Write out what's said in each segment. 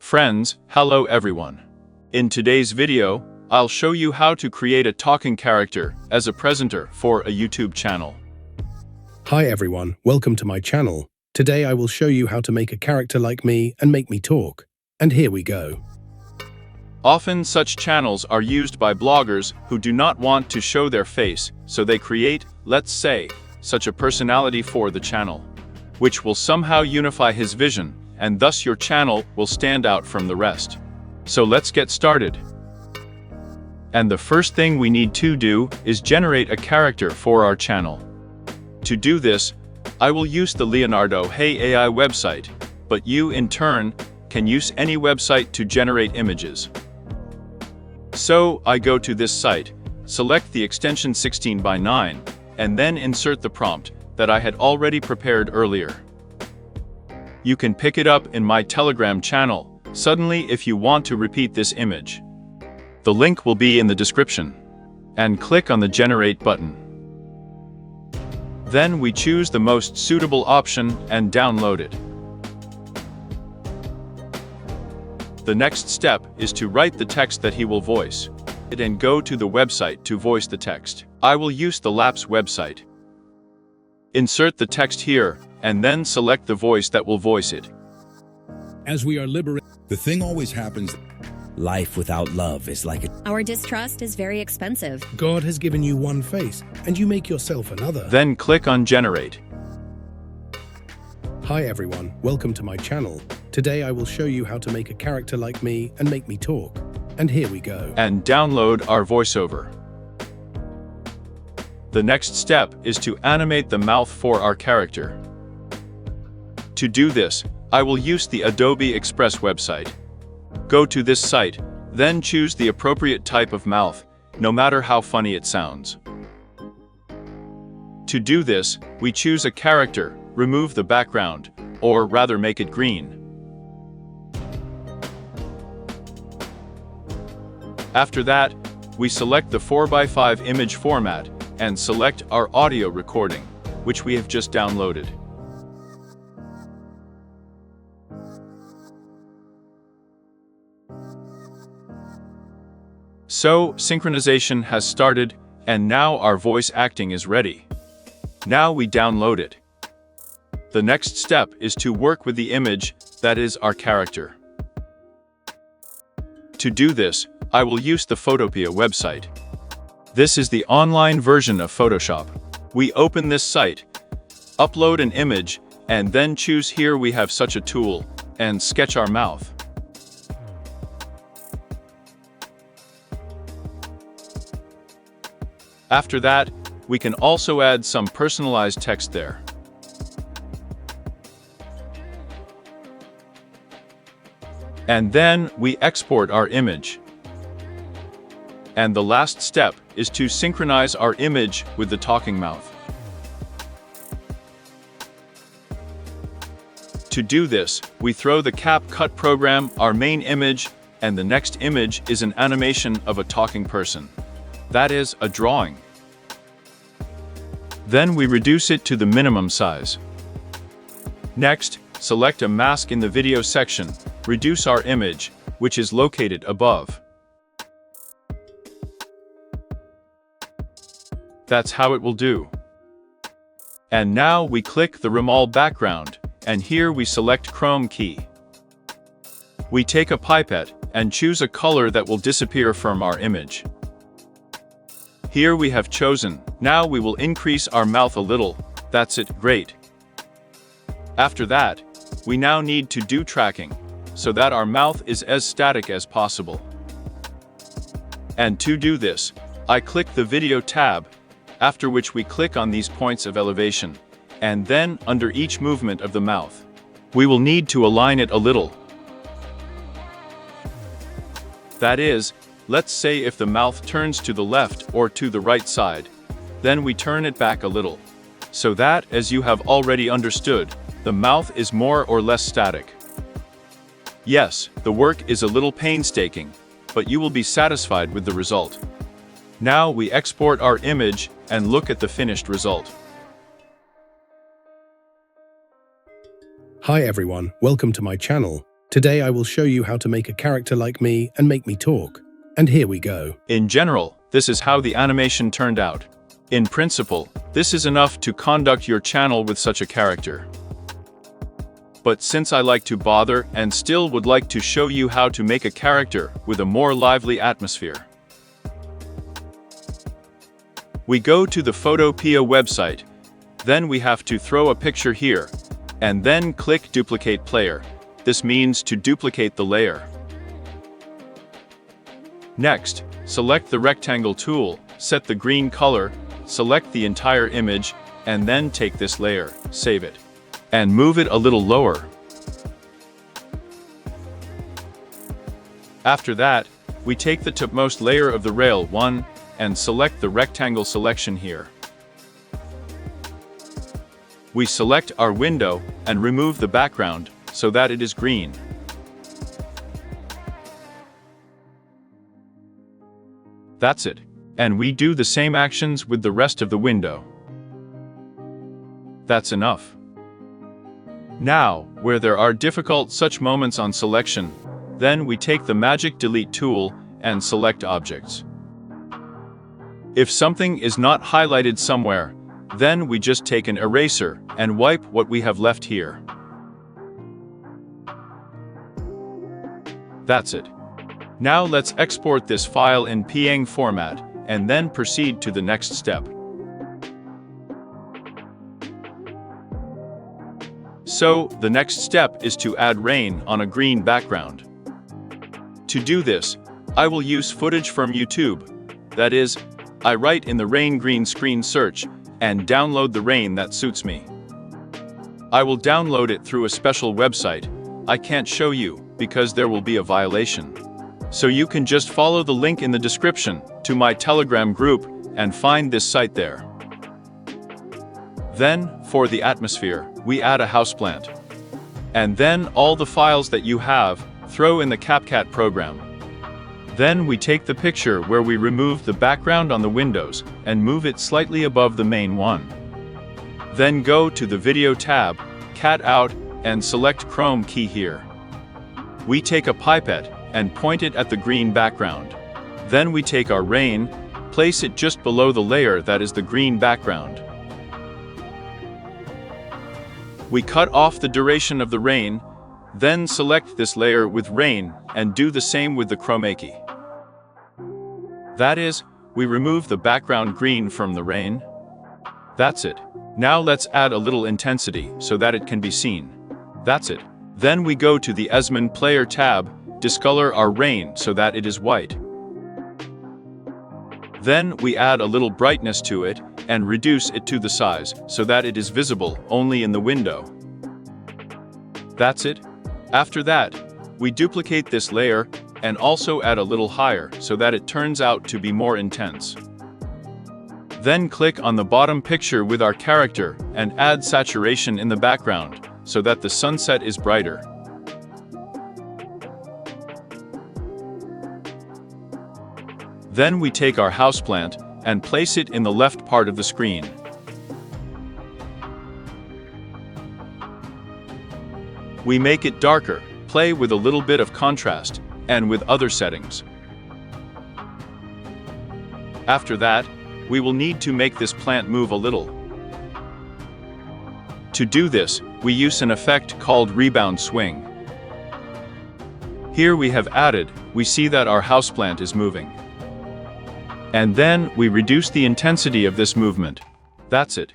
Friends, hello everyone. In today's video, I'll show you how to create a talking character as a presenter for a YouTube channel. Hi everyone, welcome to my channel. Today I will show you how to make a character like me and make me talk. And here we go. Often such channels are used by bloggers who do not want to show their face, so they create, let's say, such a personality for the channel, which will somehow unify his vision, and thus your channel will stand out from the rest. So let's get started. And the first thing we need to do is generate a character for our channel. To do this, I will use the Leonardo AI website, but you, in turn, can use any website to generate images. So, I go to this site, select the extension 16:9, and then insert the prompt that I had already prepared earlier. You can pick it up in my Telegram channel, suddenly if you want to repeat this image. The link will be in the description. And click on the Generate button. Then we choose the most suitable option and download it. The next step is to write the text that he will voice. And go to the website to voice the text. I will use the Labs website. Insert the text here, and then select the voice that will voice it. As we are liberated, The thing always happens. Life without love is like a... Our distrust is very expensive. God has given you one face, and you make yourself another. Then click on Generate. Hi everyone, welcome to my channel. Today I will show you how to make a character like me and make me talk. And here we go. And download our voiceover. The next step is to animate the mouth for our character. To do this, I will use the Adobe Express website. Go to this site, then choose the appropriate type of mouth, no matter how funny it sounds. To do this, we choose a character, remove the background, or rather make it green. After that, we select the 4:5 image format and select our audio recording, which we have just downloaded. So, synchronization has started, and now our voice acting is ready. Now we download it. The next step is to work with the image, that is our character. To do this, I will use the Photopea website. This is the online version of Photoshop. We open this site, upload an image, and then choose here we have such a tool, and sketch our mouth. After that, we can also add some personalized text there. And then we export our image. And the last step is to synchronize our image with the talking mouth. To do this, we throw the CapCut program our main image, and the next image is an animation of a talking person. That is, a drawing. Then we reduce it to the minimum size. Next, select a mask in the video section, reduce our image, which is located above. That's how it will do. And now we click the Remove background, and here we select Chrome key. We take a pipette and choose a color that will disappear from our image. Here we have chosen. Now we will increase our mouth a little. That's it, great. After that, we now need to do tracking, so that our mouth is as static as possible. And to do this, I click the Video tab, after which we click on these points of elevation, and then under each movement of the mouth. We will need to align it a little. That is, let's say if the mouth turns to the left or to the right side, then we turn it back a little. So that, as you have already understood, the mouth is more or less static. Yes, the work is a little painstaking, but you will be satisfied with the result. Now we export our image and look at the finished result. Hi everyone, welcome to my channel. Today I will show you how to make a character like me and make me talk. And here we go. In general, this is how the animation turned out. In principle, this is enough to conduct your channel with such a character. But since I like to bother and still would like to show you how to make a character with a more lively atmosphere, we go to the Photopea website, then we have to throw a picture here, and then click Duplicate Player. This means to duplicate the layer. Next, select the rectangle tool, set the green color, select the entire image, and then take this layer, save it, and move it a little lower. After that, we take the topmost layer of the rail 1 and select the rectangle selection here. We select our window and remove the background so that it is green. That's it. And we do the same actions with the rest of the window. That's enough. Now, where there are difficult such moments on selection, then we take the magic delete tool and select objects. If something is not highlighted somewhere, then we just take an eraser and wipe what we have left here. That's it. Now let's export this file in PNG format and then proceed to the next step. So, the next step is to add rain on a green background. To do this, I will use footage from YouTube. That is, I write in the rain green screen search and download the rain that suits me. I will download it through a special website. I can't show you because there will be a violation. So you can just follow the link in the description to my Telegram group and find this site there. Then, for the atmosphere, we add a houseplant. And then all the files that you have, throw in the CapCut program. Then we take the picture where we remove the background on the windows and move it slightly above the main one. Then go to the Video tab, Cut Out, and select Chrome key here. We take a pipette and point it at the green background. Then we take our rain, place it just below the layer that is the green background. We cut off the duration of the rain, then select this layer with rain and do the same with the chroma key. That is, we remove the background green from the rain. That's it. Now let's add a little intensity so that it can be seen. That's it. Then we go to the Esmond Player tab, discolor our rain so that it is white. Then we add a little brightness to it and reduce it to the size so that it is visible only in the window. That's it. After that, we duplicate this layer and also add a little higher so that it turns out to be more intense. Then click on the bottom picture with our character and add saturation in the background so that the sunset is brighter. Then we take our houseplant and place it in the left part of the screen. We make it darker, play with a little bit of contrast, and with other settings. After that, we will need to make this plant move a little. To do this, we use an effect called rebound swing. Here we have added, we see that our houseplant is moving. And then we reduce the intensity of this movement. That's it.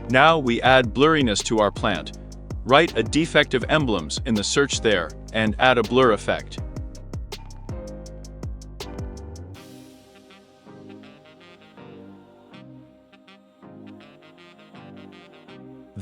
Now we add blurriness to our plant. Write a defective emblems in the search there and add a blur effect.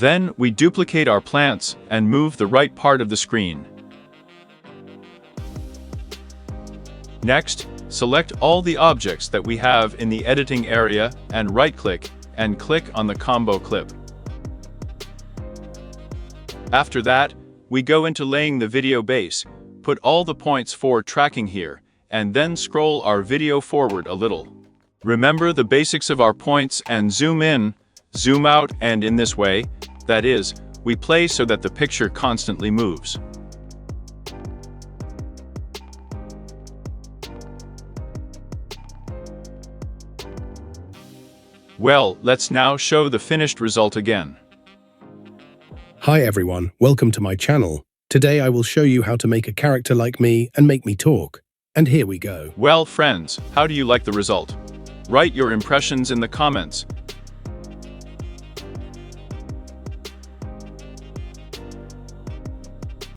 Then we duplicate our plants and move the right part of the screen. Next, select all the objects that we have in the editing area and right-click and click on the combo clip. After that, we go into laying the video base, put all the points for tracking here, and then scroll our video forward a little. Remember the basics of our points and zoom in, zoom out, and in this way, that is, We play so that the picture constantly moves. Well, let's now show the finished result again. Hi everyone, welcome to my channel. Today I will show you how to make a character like me and make me talk. And here we go. Well, friends, how do you like the result? Write your impressions in the comments,